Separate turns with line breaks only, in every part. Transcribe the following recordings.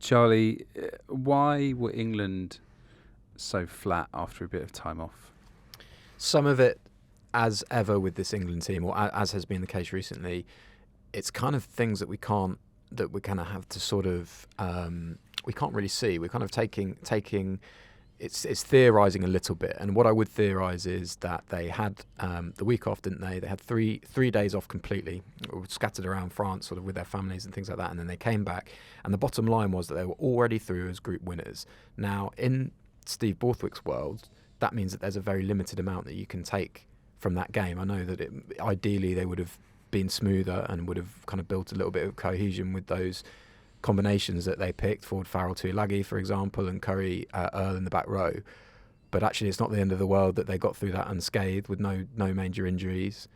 Charlie, why were England so flat after a bit of time off?
Some of it, as ever with this England team, or as has been the case recently, it's kind of things that we kind of have to sort of we can't really see. We're kind of taking it's theorising a little bit. And what I would theorise is that they had the week off, didn't they? They had three days off completely, scattered around France sort of with their families and things like that. And then they came back. And the bottom line was that they were already through as group winners. Now, in Steve Borthwick's world, that means that there's a very limited amount that you can take from that game. I know that ideally they would have been smoother and would have kind of built a little bit of cohesion with those combinations that they picked, Ford, Farrell, Tuilagi, for example, and Curry, Earl in the back row. But actually, it's not the end of the world that they got through that unscathed with no major injuries.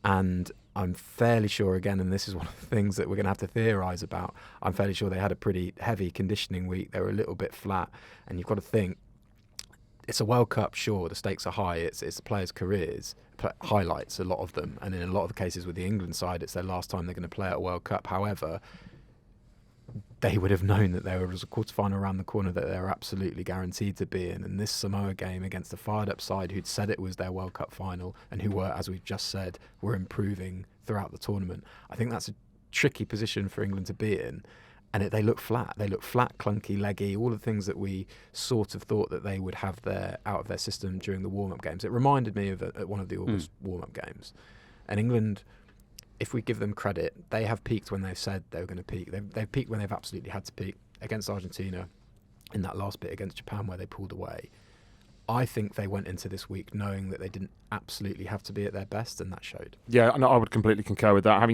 And I'm fairly sure, again, and this is one of the things that we're going to have to theorise about, I'm fairly sure they had a pretty heavy conditioning week. They were a little bit flat. And you've got to think, it's a World Cup, sure, the stakes are high. It's the players' careers, highlights, a lot of them. And in a lot of the cases with the England side, it's their last time they're going to play at a World Cup. However, they would have known that there was a quarterfinal around the corner that they were absolutely guaranteed to be in. And this Samoa game against a fired-up side who'd said it was their World Cup final and who were, as we've just said, were improving throughout the tournament. I think that's a tricky position for England to be in. And they look flat. They look flat, clunky, leggy, all the things that we sort of thought that they would have out of their system during the warm-up games. It reminded me of one of the August warm-up games. And England, if we give them credit, they have peaked when they've said they were going to peak. They've peaked when they've absolutely had to peak. Against Argentina, in that last bit against Japan where they pulled away. I think they went into this week knowing that they didn't absolutely have to be at their best, and that showed.
Yeah, and I would completely concur with that.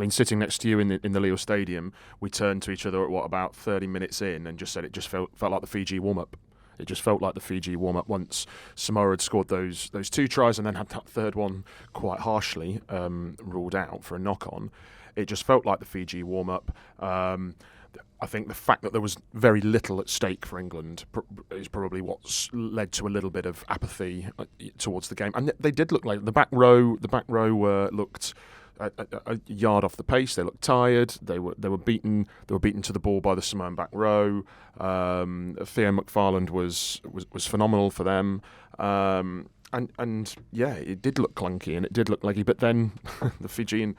Sitting next to you in the Lille Stadium, we turned to each other at about 30 minutes in and just said it just felt like the Fiji warm-up. It just felt like the Fiji warm-up once Samoa had scored those 2 tries and then had that third one quite harshly ruled out for a knock-on. It just felt like the Fiji warm-up. I think the fact that there was very little at stake for England is probably what's led to a little bit of apathy towards the game. And they did look like the back row looked a yard off the pace. They looked tired. They were beaten. They were beaten to the ball by the Samoan back row. Theo McFarland was phenomenal for them. And yeah, it did look clunky and it did look leggy. But then the Fijian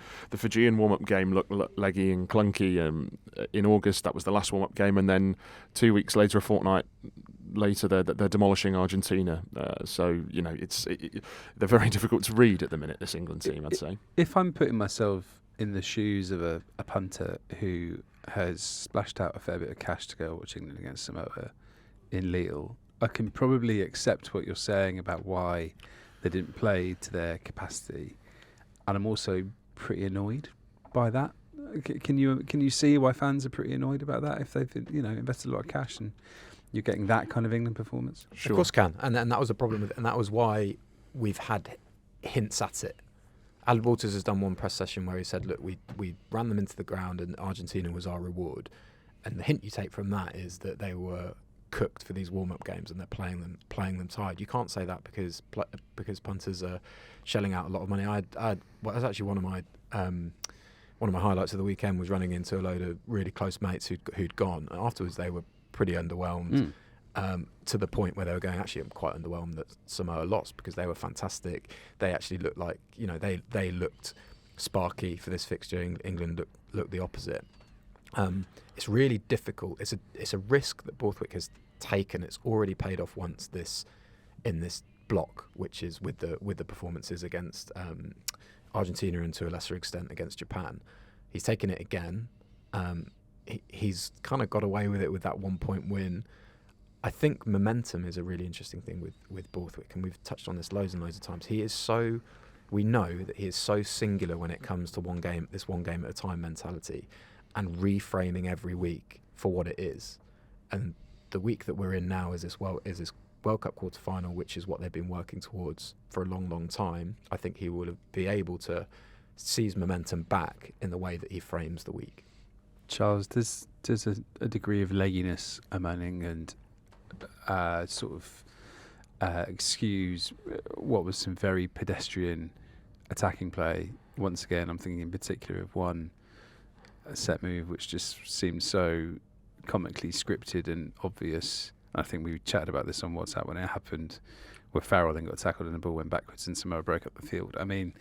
warm-up game looked leggy and clunky. In August, that was the last warm-up game, and then 2 weeks later, a fortnight later, they're demolishing Argentina. So they're very difficult to read at the minute. This England team, I'd say.
If I'm putting myself in the shoes of a punter who has splashed out a fair bit of cash to go watch England against Samoa in Lille, I can probably accept what you're saying about why they didn't play to their capacity, and I'm also pretty annoyed by that. Can you see why fans are pretty annoyed about that if they've invested a lot of cash and you're getting that kind of England performance?
Sure. Of course can, and that was a problem with it, and that was why we've had hints at it. Alan Walters has done one press session where he said, look, we ran them into the ground and Argentina was our reward, and the hint you take from that is that they were cooked for these warm-up games and they're playing them tired. You can't say that because punters are shelling out a lot of money. That was actually one of my highlights of the weekend was running into a load of really close mates who'd gone, and afterwards they were pretty underwhelmed to the point where they were going, actually I'm quite underwhelmed that Samoa lost because they were fantastic. They actually looked like they looked sparky for this fixture. England looked the opposite. It's really difficult. It's a risk that Borthwick has taken. It's already paid off once in this block, which is with the performances against Argentina and to a lesser extent against Japan. He's taken it again. He's kind of got away with it with that 1-point win. I think momentum is a really interesting thing with Borthwick, and we've touched on this loads and loads of times. We know that he is so singular when it comes to one game at a time mentality, and reframing every week for what it is. And the week that we're in now is this World Cup quarter-final, which is what they've been working towards for a long, long time. I think he will be able to seize momentum back in the way that he frames the week.
Charles, there's a degree of legginess among England, excuse what was some very pedestrian attacking play. Once again, I'm thinking in particular of one set move which just seemed so comically scripted and obvious. I think we chatted about this on WhatsApp when it happened, where Farrell then got tackled and the ball went backwards and Samoa broke up the field. I mean,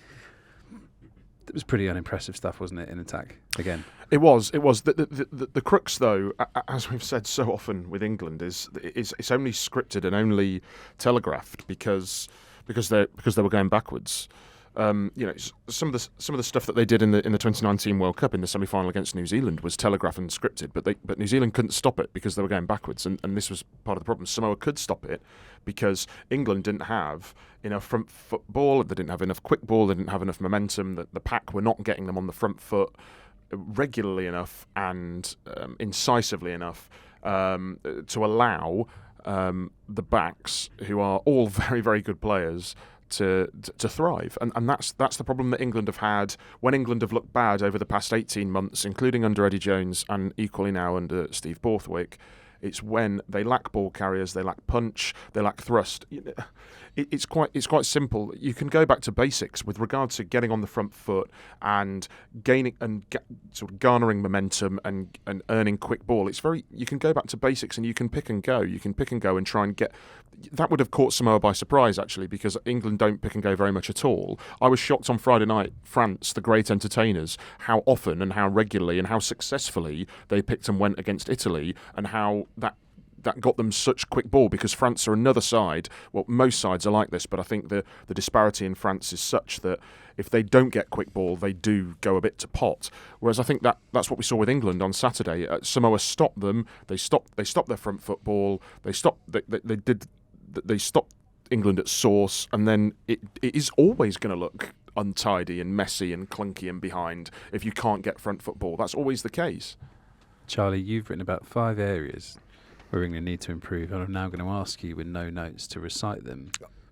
it was pretty unimpressive stuff, wasn't it, in attack again?
It was. The crux, though, as we've said so often with England, is it's only scripted and only telegraphed because they were going backwards. Some of the stuff that they did in the 2019 World Cup in the semi-final against New Zealand was telegraphed and scripted, but New Zealand couldn't stop it because they were going backwards, and this was part of the problem. Samoa could stop it because England didn't have enough front foot ball, they didn't have enough quick ball, they didn't have enough momentum. The pack were not getting them on the front foot regularly enough and incisively enough to allow the backs, who are all very, very good players, to thrive, and that's the problem that England have had when England have looked bad over the past 18 months, including under Eddie Jones and equally now under Steve Borthwick. It's when they lack ball carriers, they lack punch, they lack thrust. It's quite simple. You can go back to basics with regard to getting on the front foot and gaining and sort of garnering momentum and earning quick ball. You can go back to basics and you can pick and go. You can pick and go and try and get. That would have caught Samoa by surprise, actually, because England don't pick and go very much at all. I was shocked on Friday night, France, the great entertainers, how often and how regularly and how successfully they picked and went against Italy, and how that got them such quick ball, because France are another side. Well, most sides are like this, but I think the disparity in France is such that if they don't get quick ball, they do go a bit to pot. Whereas I think that's what we saw with England on Saturday. Samoa stopped them. They stopped their front foot ball. They stopped England at source, and then it is always going to look untidy and messy and clunky and behind if you can't get front foot ball. That's always the case.
Charlie, you've written about 5 areas where England need to improve, and I'm now going to ask you with no notes to recite them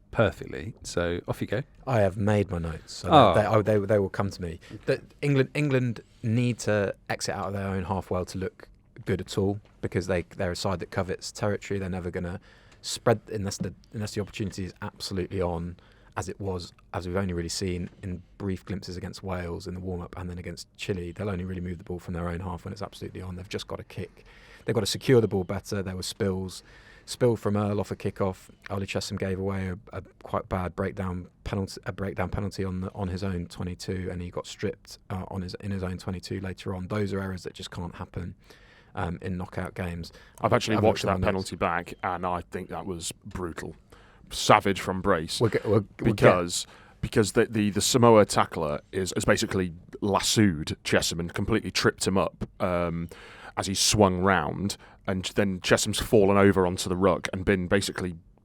perfectly. So off you go.
I have made my notes, so they will come to me. That England need to exit out of their own half well to look good at all, because they're a side that covets territory. They're never going to spread unless the opportunity is absolutely on, as we've only really seen in brief glimpses against Wales in the warm-up and then against Chile. They'll only really move the ball from their own half when it's absolutely on. They've just got to kick. They've got to secure the ball better. There were spills. Spill from Earl off a kick-off. Ollie Chesham gave away a quite bad breakdown penalty on his own 22, and he got stripped in his own 22 later on. Those are errors that just can't happen in knockout games.
I've actually watched that penalty back, and I think that was brutal, savage from Brace, because the Samoa tackler is basically lassoed Chesham and completely tripped him up as he swung round, and then Chesham's fallen over onto the ruck and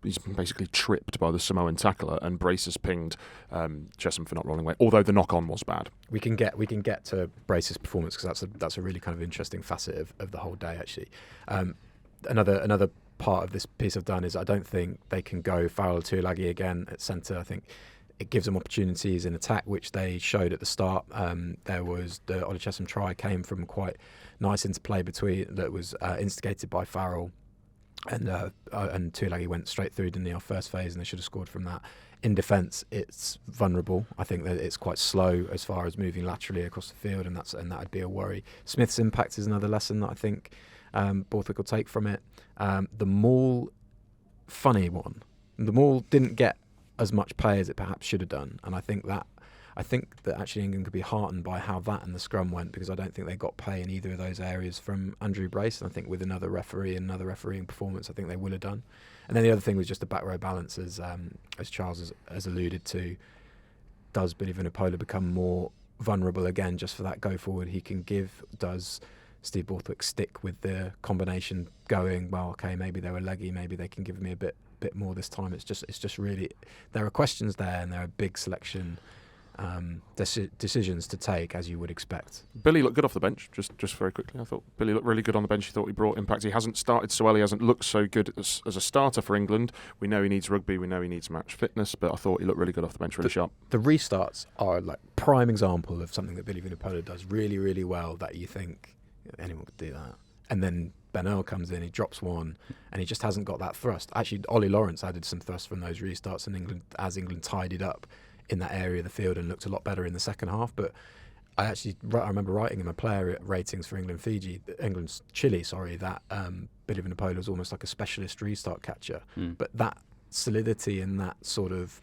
he's been basically tripped by the Samoan tackler, and Brace has pinged Chesham for not rolling away, although the knock-on was bad. We can get
to Brace's performance, because that's a really kind of interesting facet of the whole day, actually. Another part of this piece I've done is I don't think they can go Farrell Tuilagi again at centre. I think it gives them opportunities in attack, which they showed at the start. There was the Ollie Chesham try came from quite nice interplay that was instigated by Farrell, and Tuilagi went straight through, didn't he, our first phase, and they should have scored from that. In defence, it's vulnerable. I think that it's quite slow as far as moving laterally across the field, and that would be a worry. Smith's impact is another lesson that I think Borthwick will take from it. The Maul, funny one. The Maul didn't get as much play as it perhaps should have done, and I think that actually England could be heartened by how that and the scrum went, because I don't think they got play in either of those areas from Andrew Brace, and I think with another referee and another refereeing performance, I think they will have done. And then the other thing was just the back row balance, as Charles has alluded to. Does Billy Vunipola become more vulnerable again just for that go forward he can give? Does Steve Borthwick stick with the combination going, well, okay, maybe they were leggy, maybe they can give me a bit more this time? It's just really, there are questions there, and there are big selection decisions to take, as you would expect.
Billy looked good off the bench, just very quickly. I thought Billy looked really good on the bench. He thought he brought impact. He hasn't started so well. He hasn't looked so good as a starter for England. We know he needs rugby. We know he needs match fitness, but I thought he looked really good off the bench, really sharp.
The restarts are like prime example of something that Billy Vunipola does really, really well, that you think anyone could do that. And then Ben Earl comes in, he drops one, and he just hasn't got that thrust. Actually, Ollie Lawrence added some thrust from those restarts, and England tidied up in that area of the field and looked a lot better in the second half. But I remember writing in my player ratings for England's Chile, that Billy Vunipola was almost like a specialist restart catcher. But that solidity and that sort of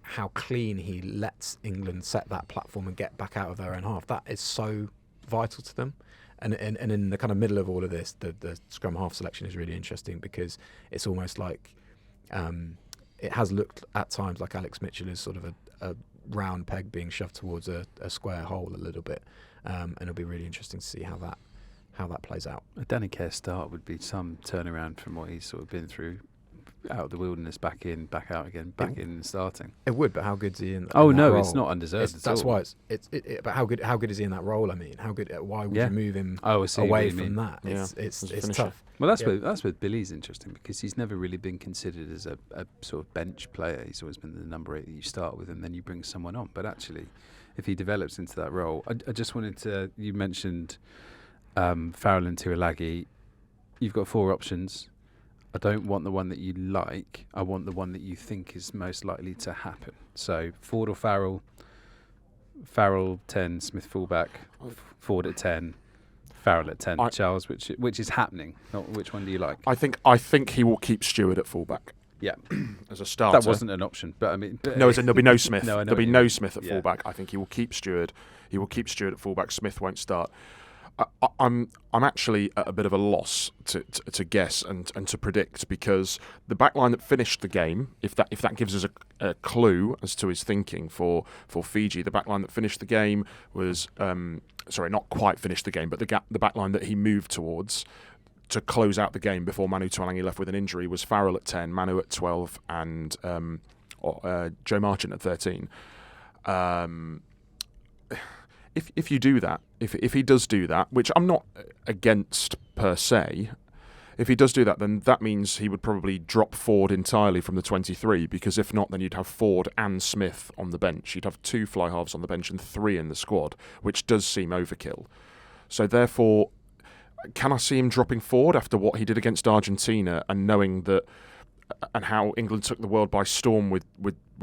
how clean he lets England set that platform and get back out of their own half, that is so vital to them. And in the kind of middle of all of this, the scrum half selection is really interesting because it's almost like it has looked at times like Alex Mitchell is sort of a round peg being shoved towards a square hole a little bit, and it'll be really interesting to see how that plays out.
A Danny Kerr start would be some turnaround from what he's sort of been through, out of the wilderness, back in, back out again, back in and starting.
It would, but how good's he in?
Oh
in
no,
that
it's
role?
not undeserved.
That's why it's. But how good is he in that role? I mean, how good? Why would you move him away from that? It's tough.
Well, that's where Billy's interesting because he's never really been considered as a sort of bench player. He's always been the number 8 that you start with, and then you bring someone on. But actually, if he develops into that role, I just wanted to. You mentioned Farrell and Tuilagi. You've got 4 options. I don't want the one that you like. I want the one that you think is most likely to happen. So Ford or Farrell? Farrell 10, Smith fullback. Ford at 10, Farrell at 10. Charles, which is happening? Not which one do you like?
I think he will keep Stewart at fullback.
Yeah,
as a starter.
That wasn't an option, but I mean,
there'll be no Smith.
No,
there'll be no Smith at fullback. I think he will keep Stewart. He will keep Stewart at fullback. Smith won't start. I'm actually at a bit of a loss to guess and to predict because the backline that finished the game, if that gives us a clue as to his thinking for Fiji, the backline that finished the game was not quite finished the game, but the backline that he moved towards to close out the game before Manu Tuilagi left with an injury was Farrell at 10, Manu at 12, and Joe Marchant at 13. If you do that, if he does do that, which I'm not against per se, if he does do that, then that means he would probably drop Ford entirely from the 23, because if not, then you'd have Ford and Smith on the bench. You'd have 2 fly halves on the bench and 3 in the squad, which does seem overkill. So therefore, can I see him dropping Ford after what he did against Argentina and knowing that, and how England took the world by storm with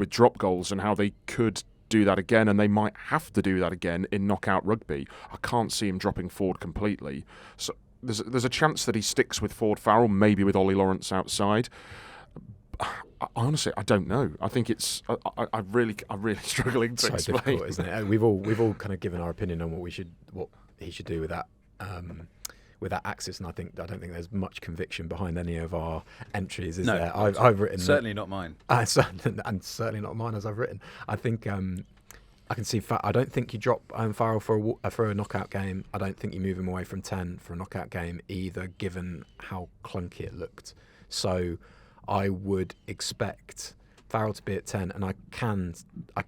drop goals and how they could do that again, and they might have to do that again in knockout rugby? I can't see him dropping Ford completely. So there's a chance that he sticks with Ford Farrell, maybe with Ollie Lawrence outside. Honestly, I don't know. I think it's I'm really struggling to explain.
Difficult, isn't it? We've all kind of given our opinion on what he should do with that. With that axis, and I don't think there's much conviction behind any of our entries, is there? I've written
certainly not mine,
and certainly not mine as I've written. I think I can see. I don't think you drop Farrell for a knockout game. I don't think you move him away from 10 for a knockout game either, given how clunky it looked. So I would expect Farrell to be at 10, and I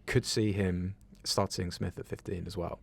could see him starting Smith at 15 as well.